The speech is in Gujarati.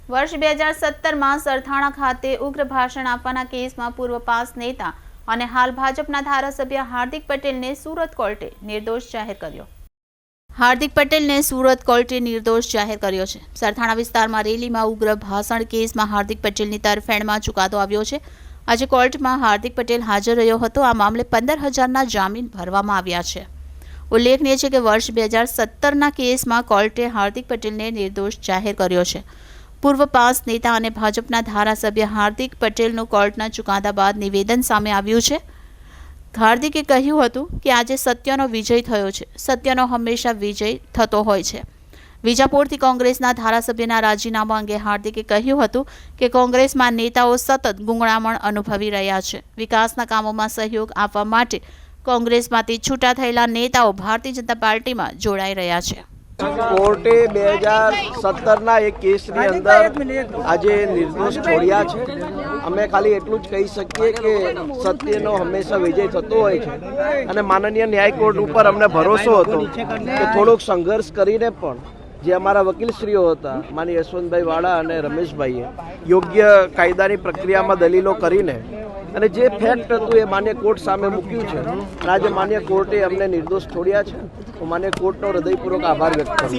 વર્ષ 2017માં સરથાણા ખાતે ઉગ્ર ભાષણ આપવાના કેસમાં પૂર્વ પાસ નેતા અને હાલ ભાજપના ધારાસભ્ય હાર્દિક પટેલને સુરત કોર્ટે નિર્દોષ જાહેર કર્યો. હાર્દિક પટેલને સુરત કોર્ટે નિર્દોષ જાહેર કર્યો છે. સરથાણા વિસ્તારમાં રેલીમાં ઉગ્ર ભાષણ કેસમાં હાર્દિક પટેલની તરફેણમાં ચુકાદો આવ્યો છે. આજે કોર્ટમાં હાર્દિક પટેલ હાજર રહ્યો હતો. આ મામલે 15,000ના જામીન ભરવામાં આવ્યા છે. ઉલ્લેખનીય છે કે વર્ષ 2017ના કેસમાં કોર્ટે હાર્દિક પટેલને નિર્દોષ જાહેર કર્યો છે. પૂર્વ પાસ નેતા અને ભાજપના ધારાસભ્ય હાર્દિક પટેલનું કોર્ટના ચુકાદા બાદ નિવેદન સામે આવ્યું છે. હાર્દિકે કહ્યું હતું કે આજે સત્યનો વિજય થયો છે. સત્યનો હંમેશા વિજય થતો હોય છે. વિજાપુરથી કોંગ્રેસના ધારાસભ્યના રાજીનામા અંગે હાર્દિકે કહ્યું હતું કે કોંગ્રેસમાં નેતાઓ સતત ગુંગળામણ અનુભવી રહ્યા છે. વિકાસના કામોમાં સહયોગ આપવા માટે કોંગ્રેસમાંથી છૂટા થયેલા નેતાઓ ભારતીય જનતા પાર્ટીમાં જોડાઈ રહ્યા છે. કોર્ટે 2017ના એક કેસની અંદર આજે નિર્દોષ છોડ્યા છે. અમે ખાલી એટલું જ કહી શકીએ કે સત્યનો હંમેશા વિજય થતો હોય છે અને માનનીય ન્યાય કોર્ટ ઉપર અમને ભરોસો હતો કે થોડોક સંઘર્ષ કરીને પણ જે અમારા વકીલશ્રીઓ હતા માની યશવંતભાઈ વાળા અને રમેશભાઈએ યોગ્ય કાયદાની પ્રક્રિયામાં દલીલો કરીને અને જે ફેક્ટ હતું એ માન્ય કોર્ટ સામે મૂક્યું છે. આજે માન્ય કોર્ટે અમને નિર્દોષ છોડ્યા છે. હું માન્ય કોર્ટનો હૃદયપૂર્વક આભાર વ્યક્ત કરું છું.